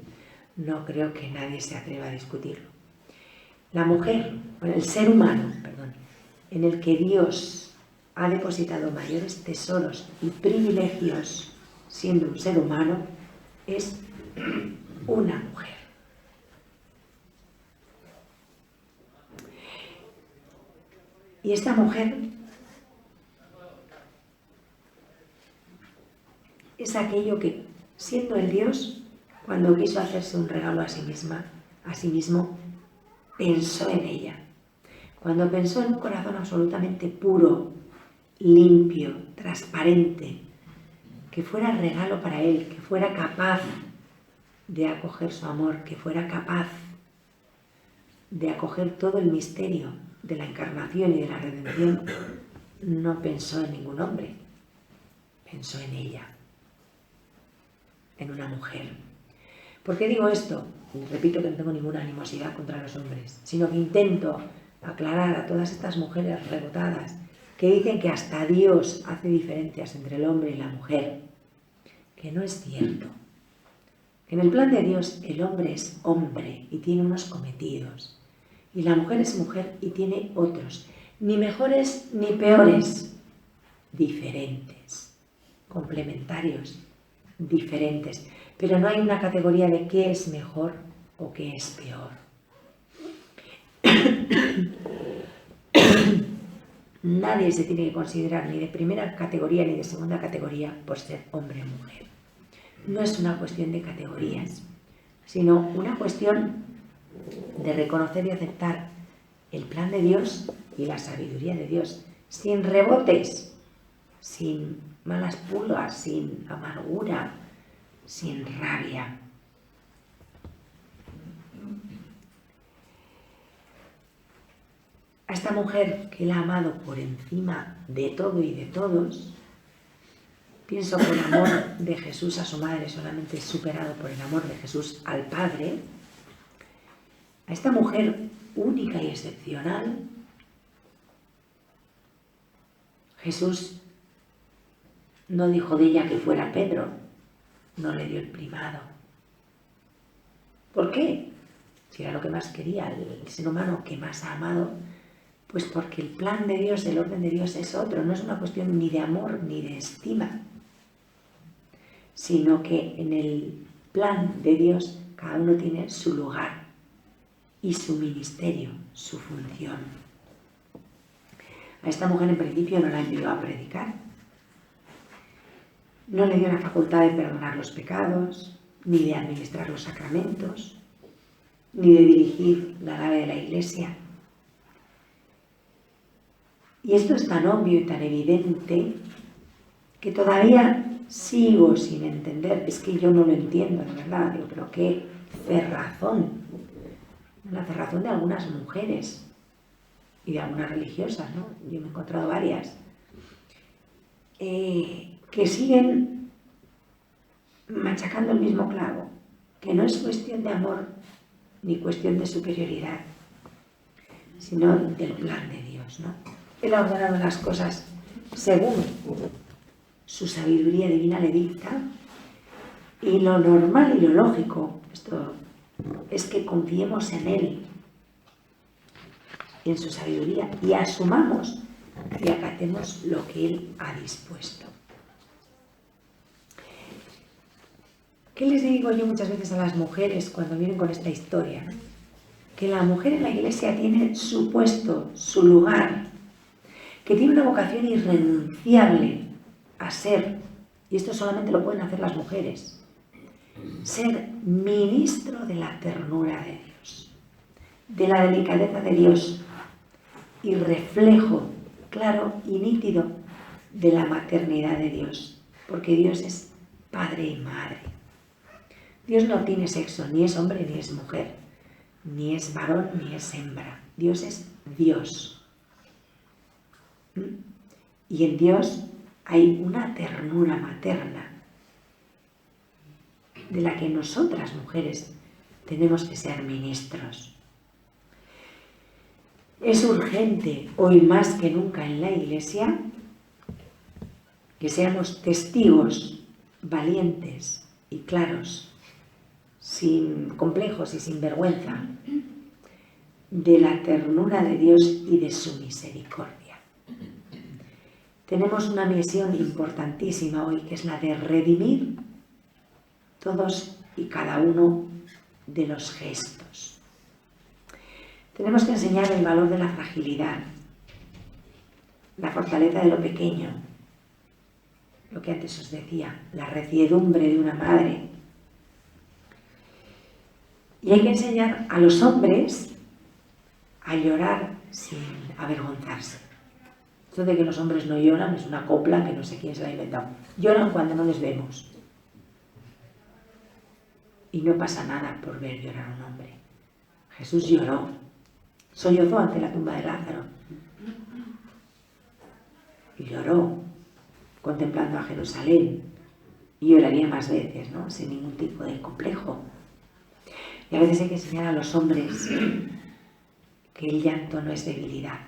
no creo que nadie se atreva a discutirlo. La mujer, el ser humano, en el que Dios ha depositado mayores tesoros y privilegios siendo un ser humano, es una mujer. Y esta mujer es aquello que, siendo el Dios, cuando quiso hacerse un regalo a sí mismo, pensó en ella. Cuando pensó en un corazón absolutamente puro, limpio, transparente, que fuera regalo para él, que fuera capaz de acoger su amor, que fuera capaz de acoger todo el misterio de la encarnación y de la redención, no pensó en ningún hombre, pensó en ella, en una mujer. ¿Por qué digo esto? Repito que no tengo ninguna animosidad contra los hombres, sino que intento aclarar a todas estas mujeres rebotadas que dicen que hasta Dios hace diferencias entre el hombre y la mujer, que no es cierto. En el plan de Dios el hombre es hombre y tiene unos cometidos, y la mujer es mujer y tiene otros, ni mejores ni peores, diferentes, complementarios, diferentes. Pero no hay una categoría de qué es mejor o qué es peor. Nadie se tiene que considerar ni de primera categoría ni de segunda categoría por ser hombre o mujer. No es una cuestión de categorías, sino una cuestión de reconocer y aceptar el plan de Dios y la sabiduría de Dios, sin rebotes, sin malas pulgas, sin amargura, sin rabia. A esta mujer que él ha amado por encima de todo y de todos, pienso que el amor de Jesús a su madre solamente es superado por el amor de Jesús al Padre. A esta mujer única y excepcional, Jesús no dijo de ella que fuera Pedro, no le dio el primado. ¿Por qué? Si era lo que más quería, el ser humano que más ha amado, pues porque el plan de Dios, el orden de Dios es otro, no es una cuestión ni de amor ni de estima, sino que en el plan de Dios cada uno tiene su lugar y su ministerio, su función. A esta mujer en principio no la envió a predicar. No le dio la facultad de perdonar los pecados, ni de administrar los sacramentos, ni de dirigir la nave de la Iglesia. Y esto es tan obvio y tan evidente que todavía sigo sin entender. Es que yo no lo entiendo, de verdad. Digo, pero qué cerrazón. La cerrazón de algunas mujeres y de algunas religiosas, ¿no? Yo me he encontrado varias que siguen machacando el mismo clavo, que no es cuestión de amor ni cuestión de superioridad, sino del plan de Dios, ¿no? Él ha ordenado las cosas según su sabiduría divina le dicta, y lo normal y lo lógico es que confiemos en Él, en su sabiduría, y asumamos y acatemos lo que Él ha dispuesto. ¿Qué les digo yo muchas veces a las mujeres cuando vienen con esta historia? Que la mujer en la Iglesia tiene su puesto, su lugar, que tiene una vocación irrenunciable a ser, y esto solamente lo pueden hacer las mujeres, ser ministro de la ternura de Dios, de la delicadeza de Dios, y reflejo claro y nítido de la maternidad de Dios, porque Dios es padre y madre. Dios no tiene sexo, ni es hombre ni es mujer, ni es varón ni es hembra. Dios es Dios. Y en Dios hay una ternura materna de la que nosotras mujeres tenemos que ser ministros. Es urgente, hoy más que nunca en la Iglesia, que seamos testigos valientes y claros, sin complejos y sin vergüenza, de la ternura de Dios y de su misericordia. Tenemos una misión importantísima hoy, que es la de redimir todos y cada uno de los gestos. Tenemos que enseñar el valor de la fragilidad, la fortaleza de lo pequeño, lo que antes os decía, la reciedumbre de una madre. Y hay que enseñar a los hombres a llorar sin avergonzarse. Esto de que los hombres no lloran es una copla que no sé quién se la ha inventado. Lloran cuando no les vemos. Y no pasa nada por ver llorar a un hombre. Jesús lloró, sollozó ante la tumba de Lázaro. Y lloró contemplando a Jerusalén. Y lloraría más veces, ¿no? Sin ningún tipo de complejo. Y a veces hay que enseñar a los hombres que el llanto no es debilidad,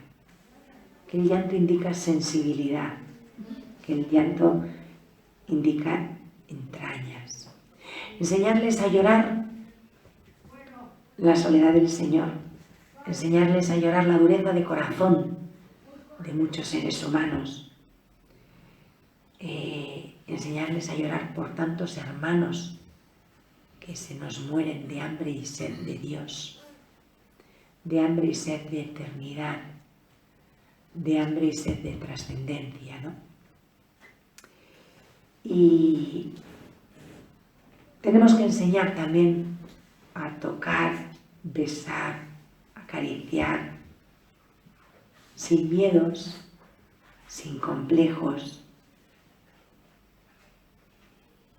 que el llanto indica sensibilidad, que el llanto indica entrañas. Enseñarles a llorar la soledad del Señor, enseñarles a llorar la dureza de corazón de muchos seres humanos, enseñarles a llorar por tantos hermanos que se nos mueren de hambre y sed de Dios, de hambre y sed de eternidad, de hambre y sed de trascendencia, ¿no? Y tenemos que enseñar también a tocar, besar, acariciar, sin miedos, sin complejos,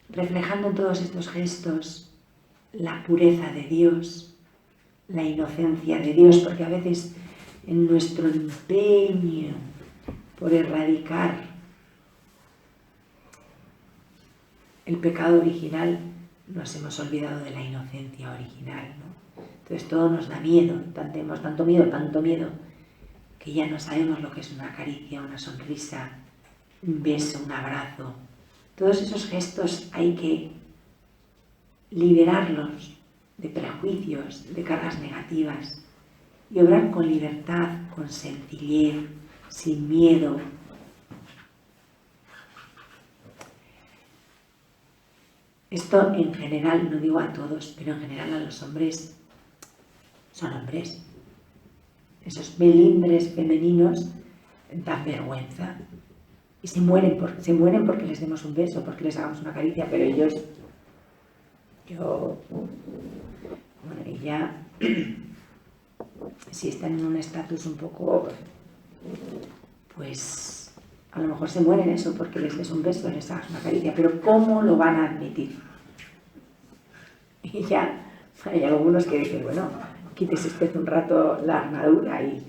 reflejando en todos estos gestos la pureza de Dios, la inocencia de Dios, porque a veces en nuestro empeño por erradicar el pecado original nos hemos olvidado de la inocencia original, ¿no? Entonces todo nos da miedo, tenemos tanto miedo, que ya no sabemos lo que es una caricia, una sonrisa, un beso, un abrazo. Todos esos gestos hay que liberarlos de prejuicios, de cargas negativas y obrar con libertad, con sencillez, sin miedo. Esto en general, no digo a todos, pero en general a los hombres son hombres. Esos melindres femeninos dan vergüenza y se mueren porque les demos un beso, porque les hagamos una caricia, pero ellos, bueno, y ya, si están en un estatus un poco, pues a lo mejor se mueren eso porque les des un beso, les hagas una caricia, pero ¿cómo lo van a admitir? Y ya hay algunos que dicen, bueno, quítese usted un rato la armadura y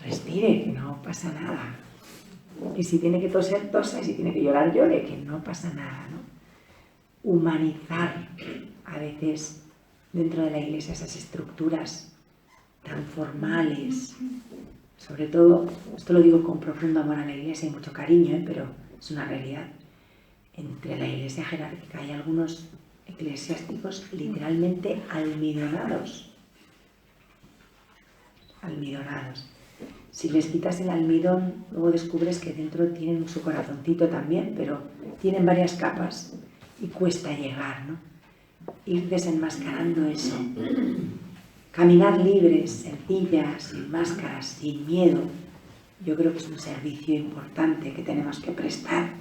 respire, que no pasa nada. Y si tiene que toser, tosa, y si tiene que llorar, llore, que no pasa nada, ¿no? Humanizar a veces dentro de la Iglesia esas estructuras tan formales. Sobre todo, esto lo digo con profundo amor a la Iglesia y mucho cariño, pero es una realidad. Entre la Iglesia jerárquica hay algunos eclesiásticos literalmente almidonados. Almidonados. Si les quitas el almidón, luego descubres que dentro tienen su corazoncito también, pero tienen varias capas y cuesta llegar, ¿no? Ir desenmascarando eso. Caminar libres, sencillas, sin máscaras, sin miedo. Yo creo que es un servicio importante que tenemos que prestar.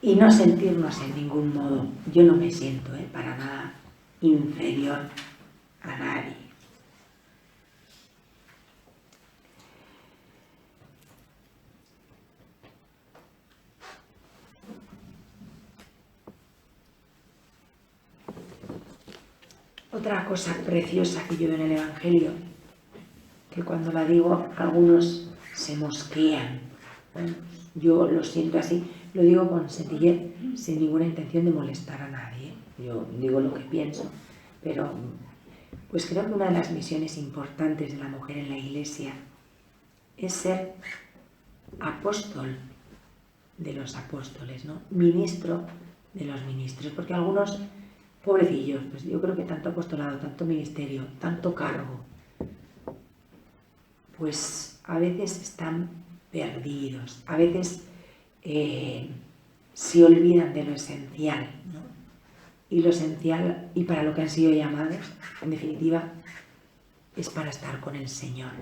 Y no sentirnos en ningún modo, yo no me siento para nada inferior a nadie. Otra cosa preciosa que yo veo en el Evangelio, que cuando la digo algunos se mosquean. Bueno, yo lo siento así, lo digo con sencillez, sin ninguna intención de molestar a nadie. Yo digo lo que pienso, pero pues creo que una de las misiones importantes de la mujer en la Iglesia es ser apóstol de los apóstoles, ¿no? Ministro de los ministros, porque algunos pobrecillos, pues yo creo que tanto apostolado, tanto ministerio, tanto cargo, pues a veces están perdidos, a veces se olvidan de lo esencial, ¿no? Y lo esencial, y para lo que han sido llamados, en definitiva, es para estar con el Señor.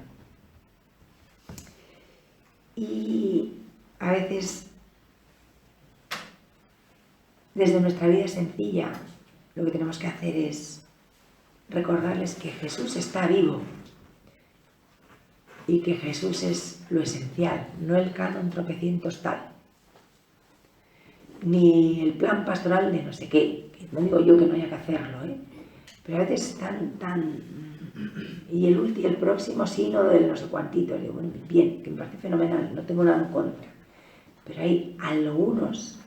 Y a veces, desde nuestra vida sencilla, lo que tenemos que hacer es recordarles que Jesús está vivo y que Jesús es lo esencial, no el canon tropecientos tal, ni el plan pastoral de no sé qué, que no digo yo que no haya que hacerlo, pero a veces y el próximo sínodo del no sé cuantito, digo, bueno, bien, que me parece fenomenal, no tengo nada en contra, pero hay algunos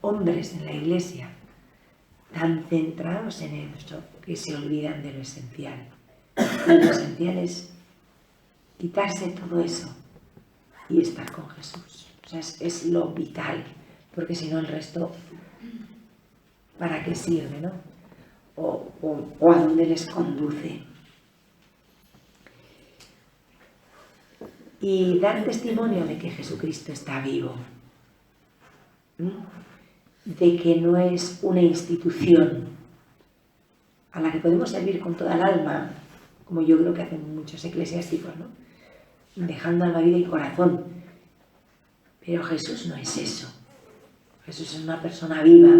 hombres en la Iglesia tan centrados en eso que se olvidan de lo esencial. Y lo esencial es quitarse todo eso y estar con Jesús. O sea, es lo vital, porque si no el resto, ¿para qué sirve, no? O a dónde les conduce. Y dar testimonio de que Jesucristo está vivo, de que no es una institución a la que podemos servir con toda el alma, como yo creo que hacen muchos eclesiásticos, ¿no? Dejando alma, vida y corazón. Pero Jesús no es eso. Jesús es una persona viva.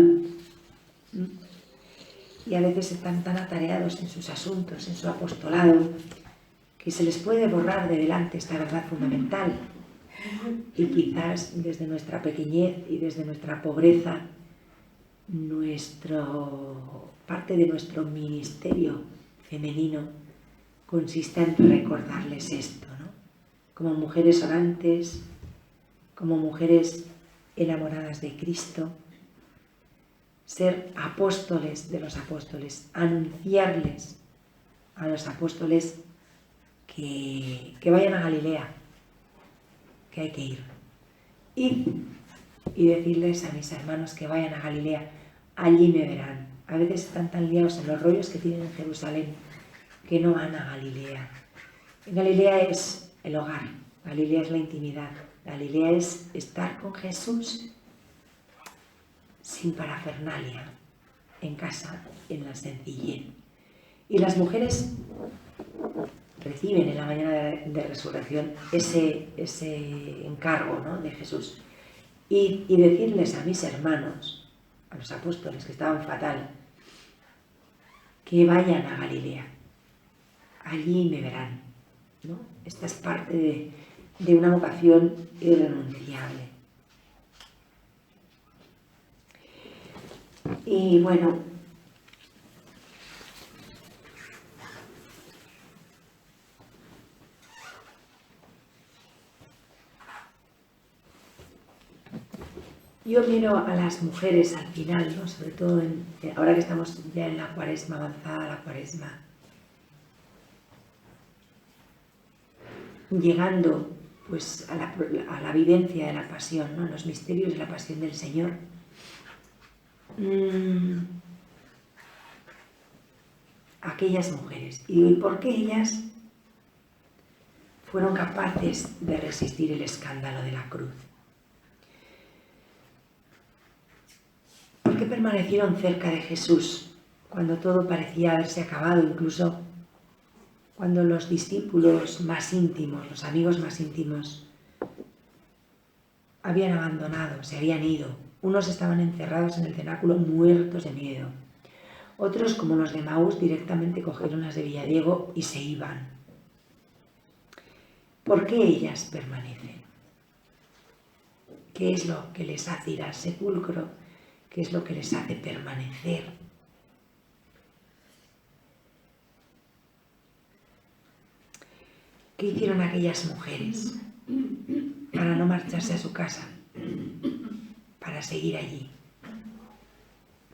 Y a veces están tan atareados en sus asuntos, en su apostolado, que se les puede borrar de delante esta verdad fundamental. Y quizás desde nuestra pequeñez y desde nuestra pobreza, parte de nuestro ministerio femenino consiste en recordarles esto, ¿no? Como mujeres orantes, como mujeres enamoradas de Cristo, ser apóstoles de los apóstoles, anunciarles a los apóstoles que vayan a Galilea, que hay que ir. Y decirles a mis hermanos que vayan a Galilea, allí me verán. A veces están tan liados en los rollos que tienen en Jerusalén que no van a Galilea. Galilea es el hogar, Galilea es la intimidad, Galilea es estar con Jesús sin parafernalia, en casa, en la sencillez. Y las mujeres reciben en la mañana de resurrección ese encargo, ¿no?, de Jesús. Y decirles a mis hermanos, a los apóstoles que estaban fatal, que vayan a Galilea. Allí me verán, ¿no? Esta es parte de una vocación irrenunciable. Y bueno, yo miro a las mujeres al final, ¿no?, sobre todo ahora que estamos ya en la Cuaresma, avanzada la Cuaresma, llegando pues a la vivencia de la pasión, ¿no?, los misterios de la pasión del Señor. Aquellas mujeres. ¿Y por qué ellas fueron capaces de resistir el escándalo de la cruz? ¿Por qué permanecieron cerca de Jesús cuando todo parecía haberse acabado, incluso cuando los discípulos más íntimos, los amigos más íntimos, habían abandonado, se habían ido? Unos estaban encerrados en el cenáculo muertos de miedo. Otros, como los de Maús, directamente cogieron las de Villadiego y se iban. ¿Por qué ellas permanecen? ¿Qué es lo que les hace ir al sepulcro? ¿Qué es lo que les hace permanecer? ¿Qué hicieron aquellas mujeres para no marcharse a su casa? Para seguir allí.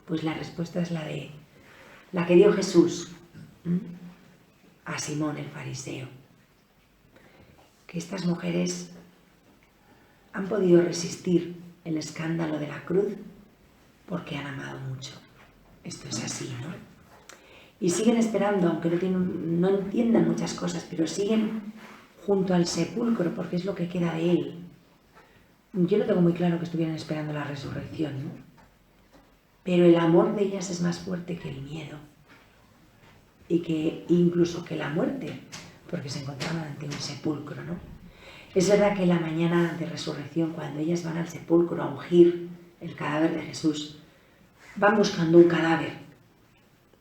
Pues la respuesta es la que dio Jesús a Simón el fariseo. Que estas mujeres han podido resistir el escándalo de la cruz porque han amado mucho. Esto es así, ¿no? Y siguen esperando, aunque no entiendan muchas cosas, pero siguen junto al sepulcro porque es lo que queda de él. Yo no tengo muy claro que estuvieran esperando la resurrección, ¿no? Pero el amor de ellas es más fuerte que el miedo y que incluso que la muerte, porque se encontraban ante un sepulcro, ¿no? Es verdad que la mañana de resurrección, cuando ellas van al sepulcro a ungir el cadáver de Jesús, van buscando un cadáver,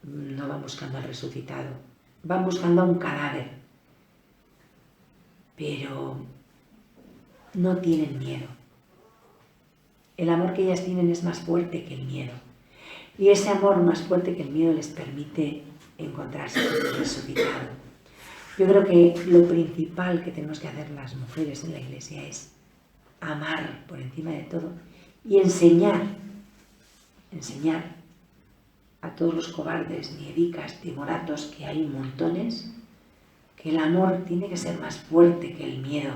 no van buscando al resucitado, van buscando a un cadáver, pero no tienen miedo. El amor que ellas tienen es más fuerte que el miedo. Y ese amor más fuerte que el miedo les permite encontrarse con el resucitado. Yo creo que lo principal que tenemos que hacer las mujeres en la Iglesia es amar por encima de todo y enseñar a todos los cobardes, niedicas, timoratos, que hay montones, que el amor tiene que ser más fuerte que el miedo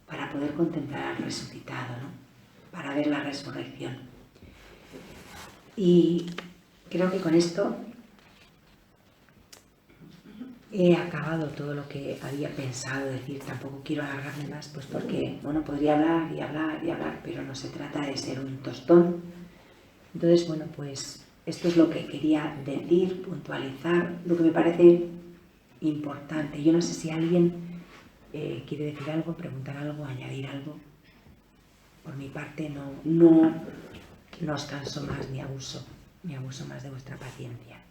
para poder contemplar al resucitado, ¿no? Para ver la resurrección. Y creo que con esto he acabado todo lo que había pensado decir. Tampoco quiero alargarme más, pues porque, bueno, podría hablar y hablar y hablar, pero no se trata de ser un tostón. Entonces, bueno, pues esto es lo que quería decir, puntualizar, lo que me parece importante. Yo no sé si alguien quiere decir algo, preguntar algo, añadir algo. Por mi parte no os canso más ni abuso más de vuestra paciencia.